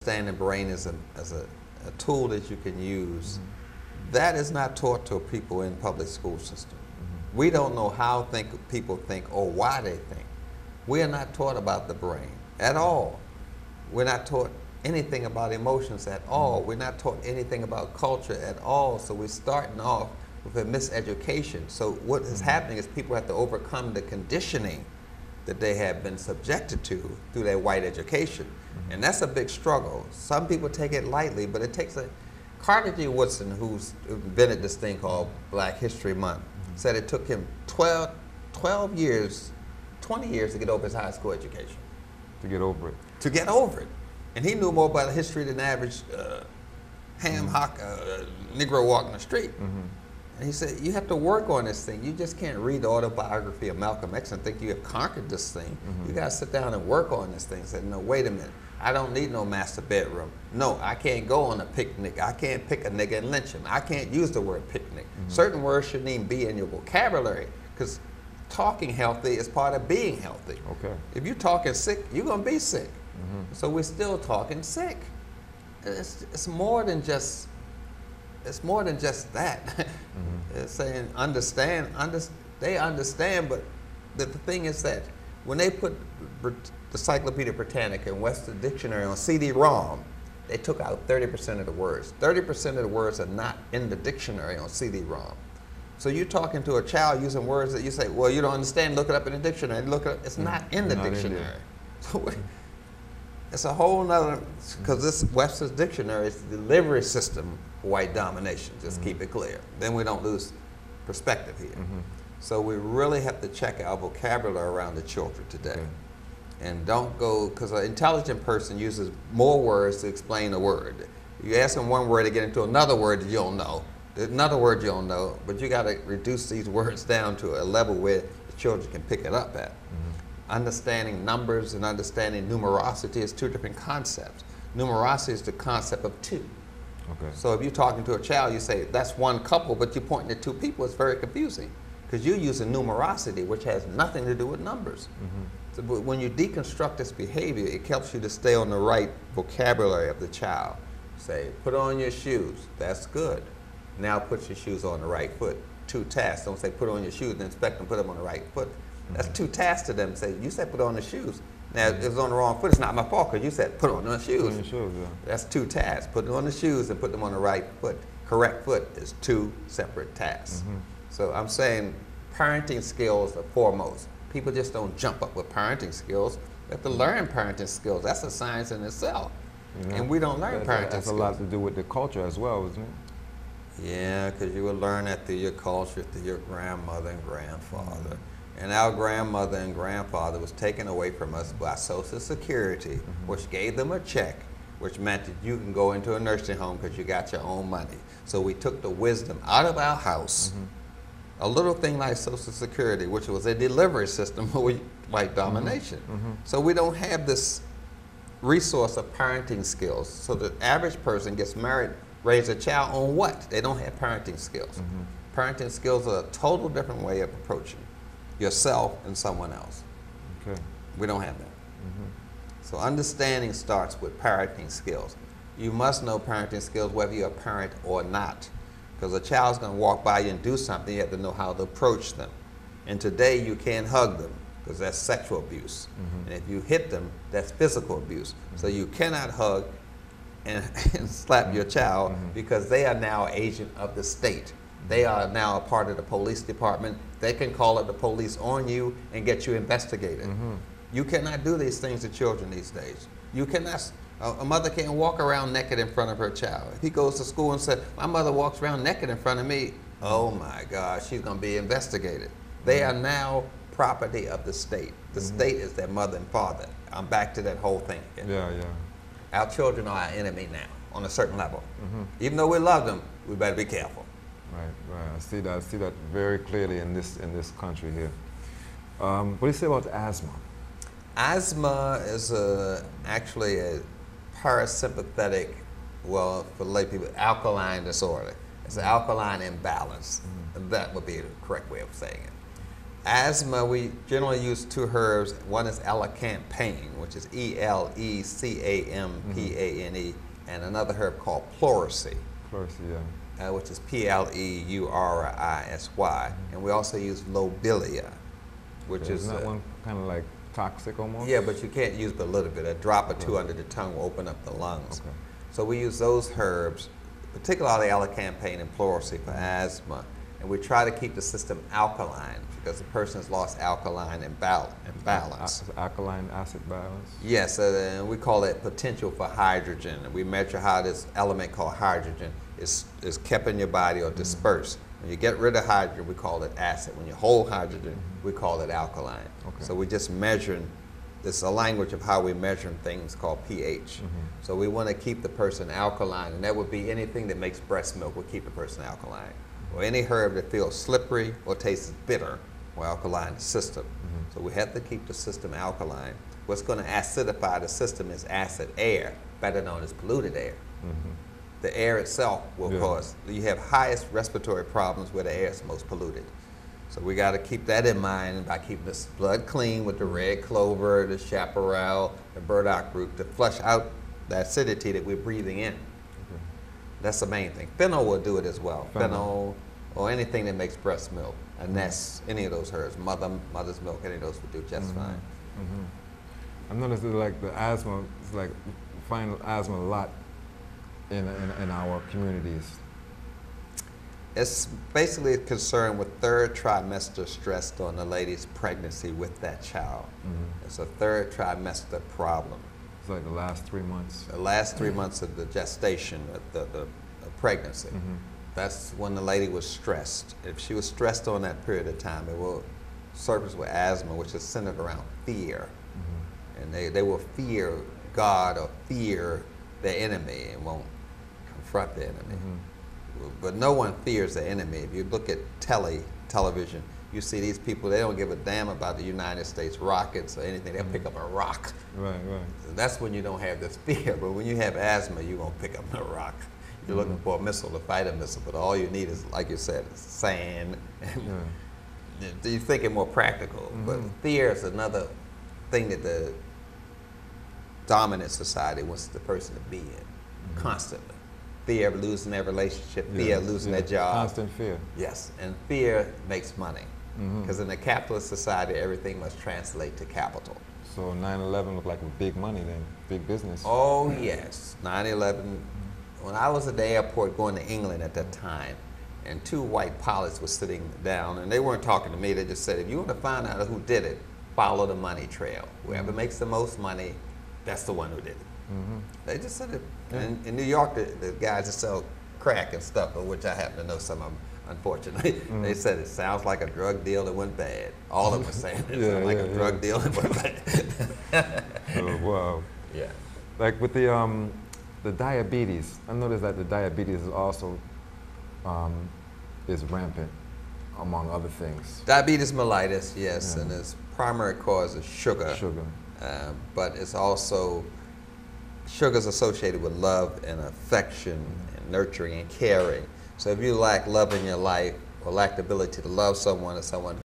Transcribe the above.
Understand the brain as a tool that you can use. That is not taught to people in public school system. We don't know how people think or why they think. We are not taught about the brain at all. We're not taught anything about emotions at all. We're not taught anything about culture at all. So we're starting off with a miseducation. So what is happening is people have to overcome the conditioning that they have been subjected to through their white education. And that's a big struggle. Some people take it lightly, but it takes a... Carter G. Woodson, who's invented this thing called Black History Month, said it took him 12 years, 20 years to get over his high school education. To get over it. To get over it. And he knew more about history than the average ham-hock Negro walking the street. And he said, you have to work on this thing. You just can't read the autobiography of Malcolm X and think you have conquered this thing. You got to sit down and work on this thing. Say, no, wait a minute. I don't need no master bedroom. No, I can't go on a picnic. I can't pick a nigga and lynch him. I can't use the word picnic. Certain words shouldn't even be in your vocabulary, because talking healthy is part of being healthy. Okay. If you're talking sick, you're going to be sick. So we're still talking sick. It's more than just... It's more than just that. It's saying understand, they understand, but the thing is that when they put the Encyclopedia Britannica and Webster's Dictionary on CD-ROM, they took out 30% of the words. 30% of the words are not in the dictionary on CD-ROM. So you're talking to a child using words that you say, well, you don't understand, look it up in the dictionary. Look it up. It's not in the dictionary. So it's a whole nother, because this Webster's Dictionary is the delivery system for white domination, just keep it clear. Then we don't lose perspective here. So we really have to check our vocabulary around the children today. And don't go, because an intelligent person uses more words to explain a word. You ask them one word to get into another word that you don't know. There's another word you don't know, but you got to reduce these words down to a level where the children can pick it up at. Understanding numbers and understanding numerosity is two different concepts. Numerosity is the concept of two. So if you're talking to a child, you say, that's one couple, but you're pointing at two people, it's very confusing, because you're using numerosity, which has nothing to do with numbers. So, but when you deconstruct this behavior, it helps you to stay on the right vocabulary of the child. Say, put on your shoes, that's good. Now put your shoes on the right foot. Two tasks. Don't say put on your shoes and expect them to put them on the right foot. That's two tasks to them. Say, you said put on the shoes. Now, if it's on the wrong foot, it's not my fault, because you said put on the shoes. Put on your shoes, yeah. That's two tasks. Put on the shoes and put them on the right foot. Correct foot is two separate tasks. So I'm saying parenting skills are foremost. People just don't jump up with parenting skills. They have to learn parenting skills. That's a science in itself. And we don't learn parenting skills. That's a lot to do with the culture as well, isn't it? Yeah, because you will learn that through your culture, through your grandmother and grandfather. And our grandmother and grandfather was taken away from us by Social Security, which gave them a check, which meant that you can go into a nursing home because you got your own money. So we took the wisdom out of our house. A little thing like Social Security, which was a delivery system for white domination. So we don't have this resource of parenting skills. So the average person gets married, raise a child on what? They don't have parenting skills. Parenting skills are a total different way of approaching yourself and someone else. We don't have that. So understanding starts with parenting skills. You must know parenting skills whether you're a parent or not, because a child's going to walk by you and do something. You have to know how to approach them. And today you can't hug them, because that's sexual abuse. And if you hit them, that's physical abuse. So you cannot hug and slap your child, because they are now an agent of the state. They are now a part of the police department. They can call up the police on you and get you investigated. You cannot do these things to children these days. You cannot, a mother can't walk around naked in front of her child. If he goes to school and says, my mother walks around naked in front of me, oh my God, she's going to be investigated. They are now property of the state. The state is their mother and father. I'm back to that whole thing again. Our children are our enemy now, on a certain level. Even though we love them, we better be careful. Right. I see that very clearly in this country here. What do you say about asthma? Asthma is actually a parasympathetic, well, for lay people, alkaline disorder. It's an alkaline imbalance. And that would be the correct way of saying it. Asthma, we generally use two herbs. One is elecampane, which is Elecampane, and another herb called pleurisy. Pleurisy, yeah. Which is Pleurisy. And we also use lobelia, which is... Isn't that one kind of like toxic almost? Yeah, but you can't use but a little bit. A drop or two under the tongue will open up the lungs. Okay. So we use those herbs, particularly elecampane and pleurisy for asthma. And we try to keep the system alkaline because the person has lost alkaline balance. Alkaline acid balance? Yes, and we call it potential for hydrogen. And we measure how this element called hydrogen is kept in your body or dispersed. When you get rid of hydrogen, we call it acid. When you hold hydrogen, we call it alkaline. Okay. So we just measuring, this is a language of how we measure things called pH. So we want to keep the person alkaline, and that would be anything that makes breast milk will keep the person alkaline. Or any herb that feels slippery or tastes bitter will alkaline the system. So we have to keep the system alkaline. What's going to acidify the system is acid air, better known as polluted air. The air itself will cause, you have highest respiratory problems where the air is most polluted. So we got to keep that in mind by keeping the blood clean with the red clover, the chaparral, the burdock root to flush out the acidity that we're breathing in. That's the main thing. Fennel will do it as well. Fennel or anything that makes breast milk. Anise, any of those herbs. Mother's milk, any of those would do just fine. I've noticed that like the asthma, it's like we find asthma a lot in our communities. It's basically concerned with third trimester stress during the lady's pregnancy with that child. It's a third trimester problem. It's like the last 3 months. The last 3 months of the gestation, the pregnancy. That's when the lady was stressed. If she was stressed on that period of time, it will surface with asthma, which is centered around fear. And they will fear God or fear the enemy and won't confront the enemy. But no one fears the enemy. If you look at television, you see these people, they don't give a damn about the United States rockets or anything. They'll pick up a rock. Right. That's when you don't have this fear. But when you have asthma, you're going to pick up a rock. You're looking for a missile to fight a missile, but all you need is, like you said, sand. You're thinking more practical. But fear is another thing that the dominant society wants the person to be in constantly. Fear of losing their relationship, fear of losing their job. Constant fear. Yes, and fear makes money. Because in a capitalist society, everything must translate to capital. So 9/11 looked like big money then, big business. Oh yes, 9/11. When I was at the airport going to England at that time, and two white pilots were sitting down, and they weren't talking to me, they just said, if you want to find out who did it, follow the money trail. Whoever makes the most money, that's the one who did it. They just said it. In New York, the guys that sell crack and stuff, of which I happen to know some of them, unfortunately, they said it sounds like a drug deal that went bad. All of them were saying it sounds like a drug deal that went bad. Oh, wow. Yeah. Like with the diabetes, I noticed that the diabetes is also is rampant, among other things. Diabetes mellitus, yes, and its primary cause is sugar. But it's also, sugar's associated with love and affection and nurturing and caring. So if you lack love in your life or lack the ability to love someone or someone